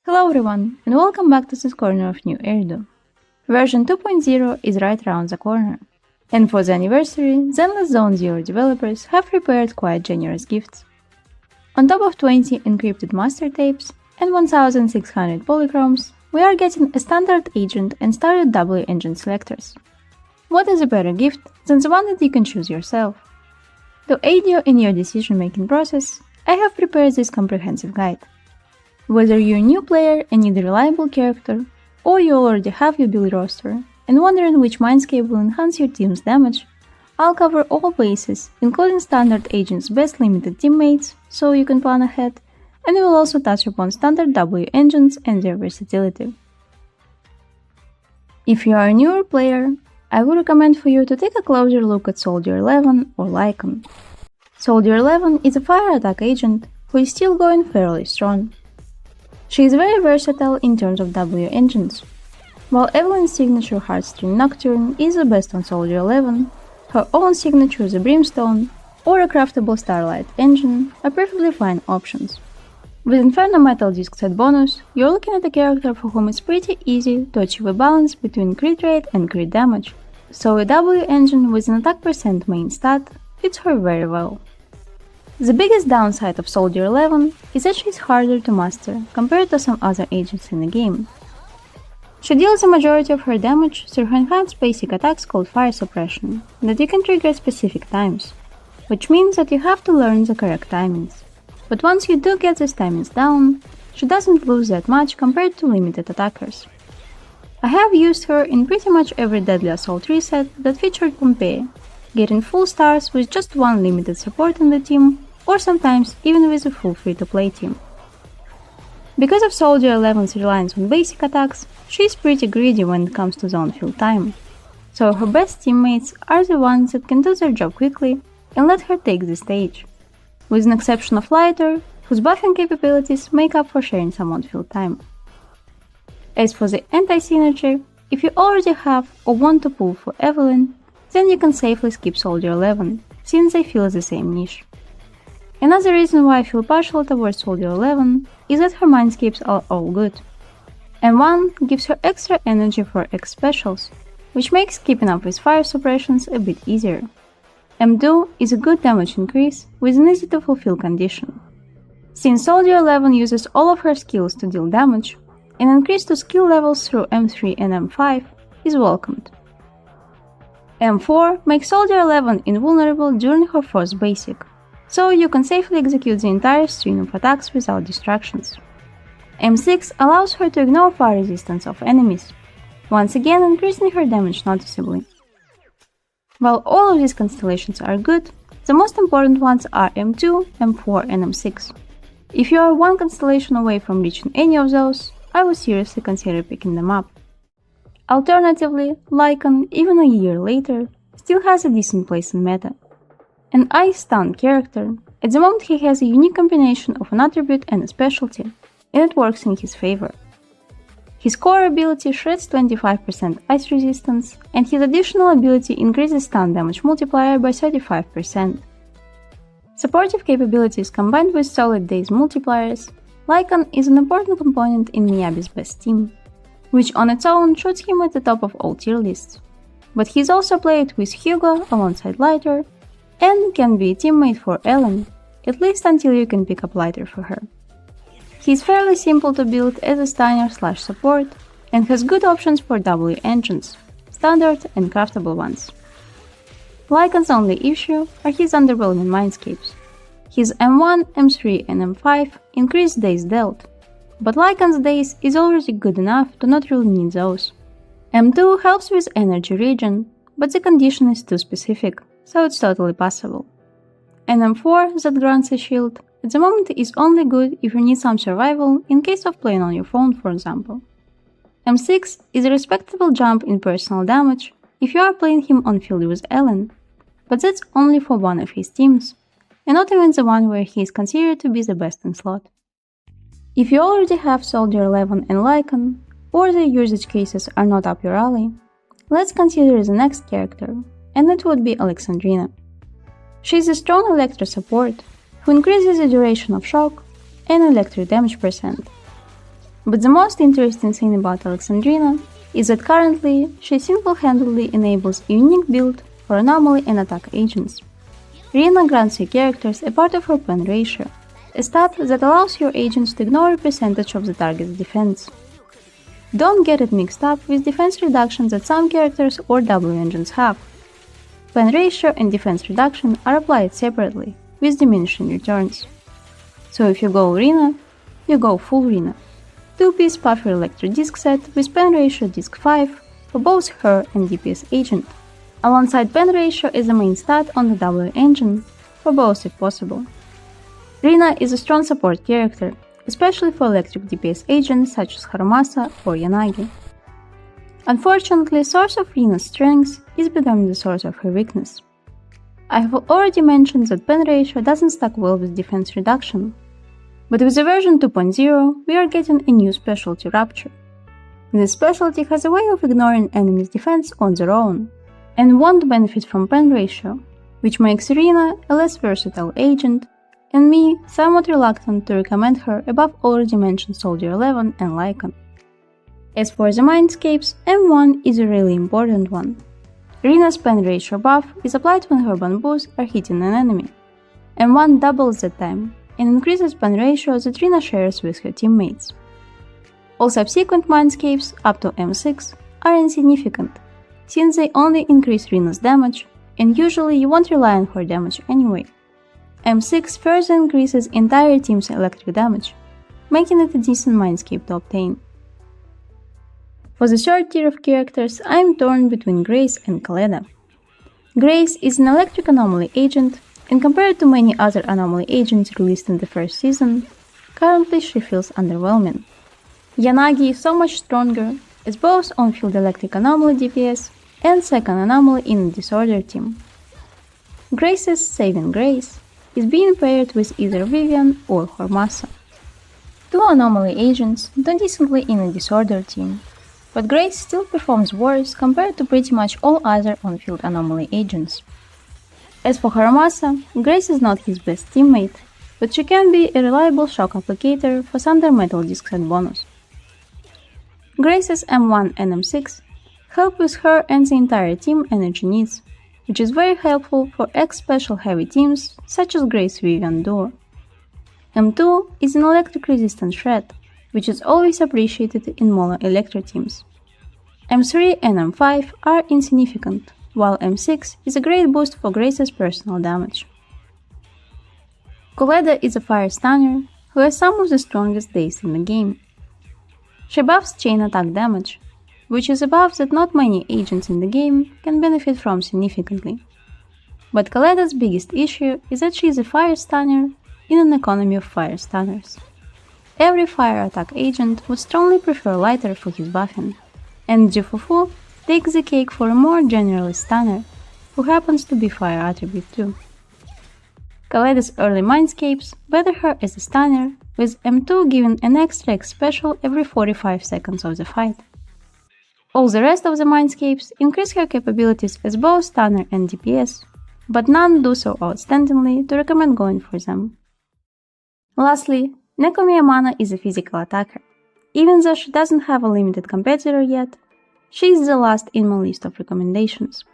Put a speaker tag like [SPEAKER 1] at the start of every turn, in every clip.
[SPEAKER 1] Hello everyone, and welcome back to this corner of New Erdo. Version 2.0 is right around the corner. And for the anniversary, Zenless Zone Zero developers have prepared quite generous gifts. On top of 20 encrypted master tapes and 1600 polychromes, we are getting a standard agent and standard W engine selectors. What is a better gift than the one that you can choose yourself? To aid you in your decision-making process, I have prepared this comprehensive guide. Whether you're a new player and need a reliable character, or you already have your build roster and wondering which mindscape will enhance your team's damage, I'll cover all bases, including standard agents' best limited teammates, so you can plan ahead, and we will also touch upon standard W engines and their versatility. If you are a newer player, I would recommend for you to take a closer look at Soldier 11 or Lycaon. Soldier 11 is a fire attack agent who is still going fairly strong. She is very versatile in terms of W engines. While Evelyn's signature Heartstring Nocturne is the best on Soldier 11, her own signature the Brimstone or a craftable Starlight engine are perfectly fine options. With Inferno Metal Disc set bonus, you're looking at a character for whom it's pretty easy to achieve a balance between crit rate and crit damage, so a W engine with an attack percent main stat fits her very well. The biggest downside of Soldier 11 is that she is harder to master compared to some other agents in the game. She deals the majority of her damage through her enhanced basic attacks called Fire Suppression that you can trigger at specific times, which means that you have to learn the correct timings. But once you do get these timings down, she doesn't lose that much compared to limited attackers. I have used her in pretty much every Deadly Assault reset that featured Pompeii, getting full stars with just one limited support in the team, or sometimes even with a full free-to-play team. Because of Soldier 11's reliance on basic attacks, she is pretty greedy when it comes to the on-field time, so her best teammates are the ones that can do their job quickly and let her take the stage, with an exception of Lighter, whose buffing capabilities make up for sharing some on-field time. As for the anti-synergy, if you already have or want to pull for Evelyn, then you can safely skip Soldier 11, since they fill the same niche. Another reason why I feel partial towards Soldier 11 is that her mindscapes are all good. M1 gives her extra energy for X specials, which makes keeping up with fire suppressions a bit easier. M2 is a good damage increase with an easy to fulfill condition. Since Soldier 11 uses all of her skills to deal damage, an increase to skill levels through M3 and M5 is welcomed. M4 makes Soldier 11 invulnerable during her first basic, so you can safely execute the entire string of attacks without distractions. M6 allows her to ignore fire resistance of enemies, once again increasing her damage noticeably. While all of these constellations are good, the most important ones are M2, M4 and M6. If you are one constellation away from reaching any of those, I would seriously consider picking them up. Alternatively, Lycaon, even a year later, still has a decent place in meta. An ice-stun character, at the moment he has a unique combination of an attribute and a specialty, and it works in his favor. His core ability shreds 25% ice resistance, and his additional ability increases stun damage multiplier by 35%. Supportive capabilities combined with solid daze multipliers, Lycaon is an important component in Miyabi's best team, which on its own shoots him at the top of all tier lists. But he's also played with Hugo alongside Lighter, and can be a teammate for Ellen, at least until you can pick up Lighter for her. He's fairly simple to build as a stunner/support, and has good options for W engines, standard and craftable ones. Lycaon's only issue are his underwhelming mindscapes. His M1, M3 and M5 increase days dealt, but Lycaon's days is already good enough to not really need those. M2 helps with energy regen, but the condition is too specific, so it's totally passable. And M4 that grants a shield at the moment is only good if you need some survival in case of playing on your phone, for example. M6 is a respectable jump in personal damage if you are playing him on field with Ellen, but that's only for one of his teams, and not even the one where he is considered to be the best in slot. If you already have Soldier 11 and Lycaon, or the usage cases are not up your alley, let's consider the next character, and it would be Alexandrina. She is a strong electro support, who increases the duration of shock and electric damage percent. But the most interesting thing about Alexandrina is that currently she single-handedly enables a unique build for anomaly and attack agents. Rina grants your characters a part of her pen ratio, a stat that allows your agents to ignore a percentage of the target's defense. Don't get it mixed up with defense reduction that some characters or W engines have. Pen ratio and defense reduction are applied separately, with diminishing returns. So if you go Rina, you go full Rina. 2-piece Puffer Electro disc set with pen ratio disc 5 for both her and DPS agent, alongside pen ratio as the main stat on the W engine for both if possible. Rina is a strong support character, especially for electric DPS agents such as Harumasa or Yanagi. Unfortunately, source of Rina's strength is becoming the source of her weakness. I have already mentioned that pen ratio doesn't stack well with defense reduction, but with the version 2.0 we are getting a new specialty Rapture. This specialty has a way of ignoring enemies' defense on their own, and won't benefit from pen ratio, which makes Rina a less versatile agent, and me somewhat reluctant to recommend her above already mentioned Soldier 11 and Lycaon. As for the Mindscapes, M1 is a really important one. Rina's pen ratio buff is applied when her bamboos are hitting an enemy. M1 doubles that time, and increases pen ratio that Rina shares with her teammates. All subsequent Mindscapes up to M6 are insignificant, since they only increase Rina's damage, and usually you won't rely on her damage anyway. M6 further increases entire team's electric damage, making it a decent Mindscape to obtain. For the third tier of characters, I am torn between Grace and Koleda. Grace is an electric anomaly agent, and compared to many other anomaly agents released in the first season, currently she feels underwhelming. Yanagi is so much stronger as both on-field electric anomaly DPS and second anomaly in a disorder team. Grace's saving grace is being paired with either Vivian or Harumasa. Two anomaly agents do decently in a disorder team, but Grace still performs worse compared to pretty much all other on-field anomaly agents. As for Harumasa, Grace is not his best teammate, but she can be a reliable shock applicator for Thunder Metal Disc set bonus. Grace's M1 and M6 help with her and the entire team energy needs, which is very helpful for X-special heavy teams such as Grace-Vivian duo. M2 is an electric resistant threat, which is always appreciated in mono electro teams. M3 and M5 are insignificant, while M6 is a great boost for Grace's personal damage. Koleda is a fire stunner who has some of the strongest days in the game. She buffs chain attack damage, which is a buff that not many agents in the game can benefit from significantly. But Koleda's biggest issue is that she is a fire stunner in an economy of fire stunners. Every fire attack agent would strongly prefer lighter for his buffing, and Jifufu takes the cake for a more generalist stunner, who happens to be fire attribute too. Koleda's early Mindscapes better her as a stunner, with M2 giving an extra X special every 45 seconds of the fight. All the rest of the Mindscapes increase her capabilities as both stunner and DPS, but none do so outstandingly to recommend going for them. Lastly, Nekomiya Mana is a physical attacker. Even though she doesn't have a limited competitor yet, she is the last in my list of recommendations.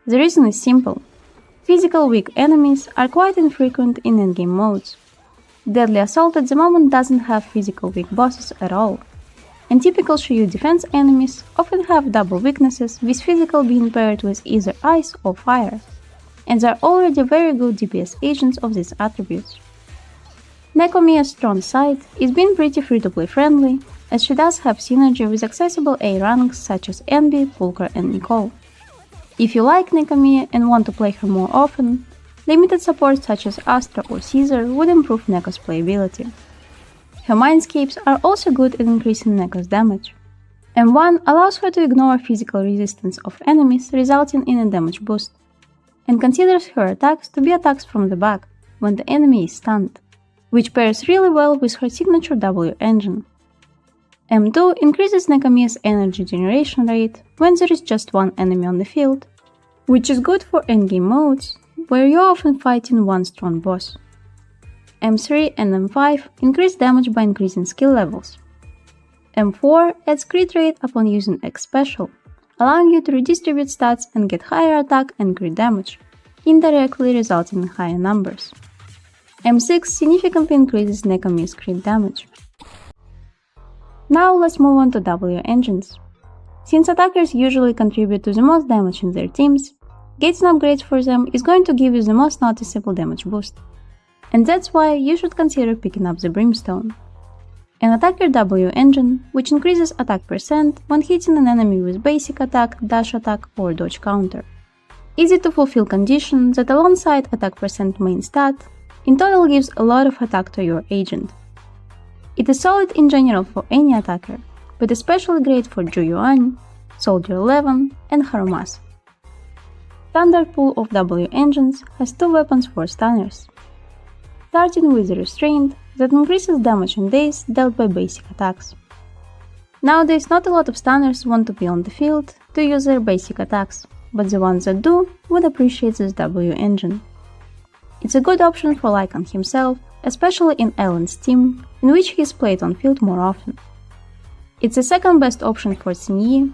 [SPEAKER 1] The reason is simple. Physical weak enemies are quite infrequent in endgame modes. Deadly Assault at the moment doesn't have physical weak bosses at all, and typical Shiryu defense enemies often have double weaknesses, with physical being paired with either ice or fire, and they are already very good DPS agents of these attributes. Nekomiya's strong side is being pretty free-to-play friendly, as she does have synergy with accessible A ranks such as Envy, Pulchar and Nicole. If you like Nekomiya and want to play her more often, limited support such as Astra or Caesar would improve Neko's playability. Her Mindscapes are also good at increasing Neko's damage. M1 allows her to ignore physical resistance of enemies, resulting in a damage boost, and considers her attacks to be attacks from the back when the enemy is stunned, which pairs really well with her signature W engine. M2 increases Nekomiya's energy generation rate when there is just one enemy on the field, which is good for endgame modes, where you're often fighting one strong boss. M3 and M5 increase damage by increasing skill levels. M4 adds crit rate upon using X special, allowing you to redistribute stats and get higher attack and crit damage, indirectly resulting in higher numbers. M6 significantly increases Nekomiya's crit damage. Now let's move on to W engines. Since attackers usually contribute to the most damage in their teams, getting upgrades for them is going to give you the most noticeable damage boost. And that's why you should consider picking up the Brimstone, an attacker W engine which increases attack percent when hitting an enemy with basic attack, dash attack or dodge counter. Easy to fulfill condition that alongside attack percent main stat, in total gives a lot of attack to your agent. It is solid in general for any attacker, but especially great for Juyuan, Soldier 11 and Harumas. Standard pool of W engines has two weapons for stunners, starting with the Restraint that increases damage on days dealt by basic attacks. Nowadays not a lot of stunners want to be on the field to use their basic attacks, but the ones that do would appreciate this W engine. It's a good option for Lycaon himself, especially in Ellen's team, in which he is played on field more often. It's the second best option for Xinyi,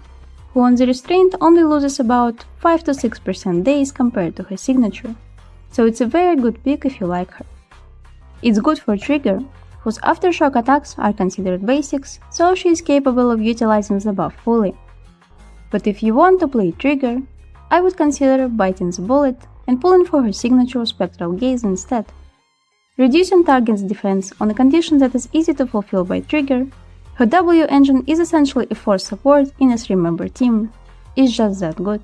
[SPEAKER 1] who on the Restraint only loses about 5 to 6% days compared to her signature, so it's a very good pick if you like her. It's good for Trigger, whose aftershock attacks are considered basics, so she is capable of utilizing the buff fully. But if you want to play Trigger, I would consider biting the bullet and pulling for her signature Spectral Gaze instead. Reducing target's defense on a condition that is easy to fulfill by Trigger, her W engine is essentially a force support in a 3-member team. It's just that good.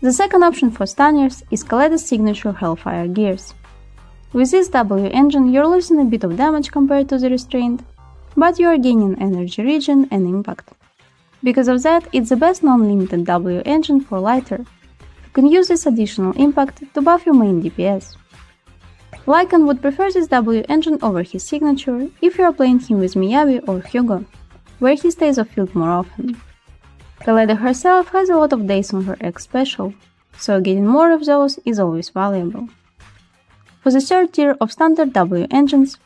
[SPEAKER 1] The second option for stunners is Koleda's signature Hellfire Gears. With this W engine you're losing a bit of damage compared to the Restraint, but you are gaining energy regen and impact. Because of that, it's the best non-limited W engine for Lighter, who can use this additional impact to buff your main DPS. Lycaon would prefer this W engine over his signature if you are playing him with Miyabi or Hyuga, where he stays off field more often. Koleda herself has a lot of days on her X special, so getting more of those is always valuable. For the third tier of standard W engines,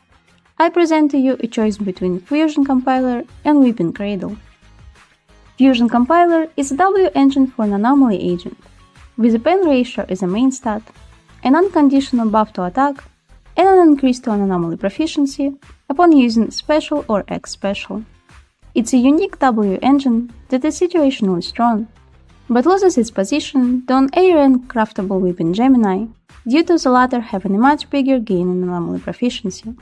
[SPEAKER 1] I present to you a choice between Fusion Compiler and Weeping Cradle. Fusion Compiler is a W engine for an anomaly agent, with a pen ratio as a main stat, an unconditional buff to attack, and an increase to an anomaly proficiency upon using special or X special. It's a unique W engine that is situationally strong, but loses its position to an A-rank craftable Weeping Gemini due to the latter having a much bigger gain in anomaly proficiency.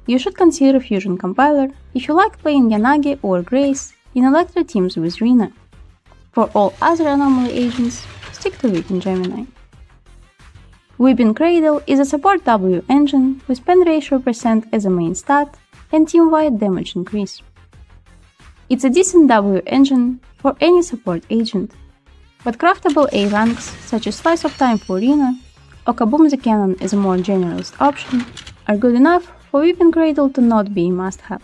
[SPEAKER 1] You should consider Fusion Compiler if you like playing Yanagi or Grace in Electro teams with Rina. For all other anomaly agents, stick to Weeping Gemini. Weeping Cradle is a support W engine with pen ratio percent as a main stat and team-wide damage increase. It's a decent W engine for any support agent, but craftable A ranks such as Slice of Time for Rina or Kaboom the Cannon as a more generalist option are good enough for Weeping Cradle to not be a must-have.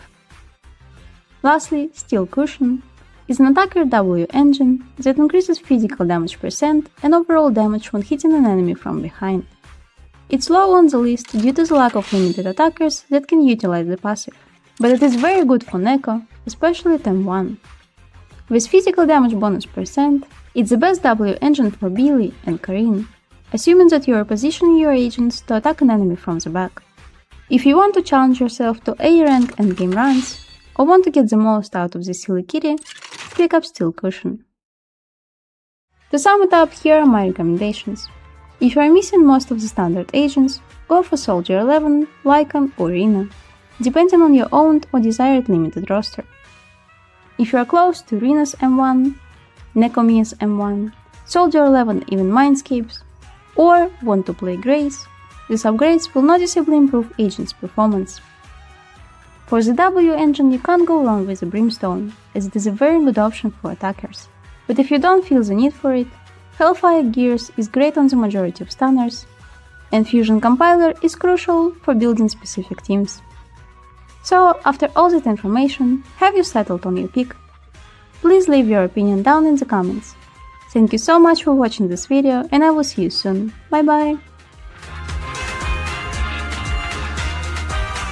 [SPEAKER 1] Lastly, Steel Cushion is an attacker W engine that increases physical damage percent and overall damage when hitting an enemy from behind. It's low on the list due to the lack of limited attackers that can utilize the passive, but it is very good for Neko, especially at M1. With physical damage bonus percent, it's the best W engine for Billy and Karin, assuming that you are positioning your agents to attack an enemy from the back. If you want to challenge yourself to A rank endgame runs, or want to get the most out of the silly kitty, pick up Steel Cushion. To sum it up, here are my recommendations. If you are missing most of the standard agents, go for Soldier 11, Lycaon or Rina, depending on your owned or desired limited roster. If you are close to Rina's M1, Nekomiya's M1, Soldier 11 even Mindscapes, or want to play Grace, these upgrades will noticeably improve agent's performance. For the W engine you can't go wrong with the Brimstone, as it is a very good option for attackers, but if you don't feel the need for it, Hellfire Gears is great on the majority of stunners, and Fusion Compiler is crucial for building specific teams. So, after all that information, have you settled on your pick? Please leave your opinion down in the comments. Thank you so much for watching this video and I will see you soon. Bye bye!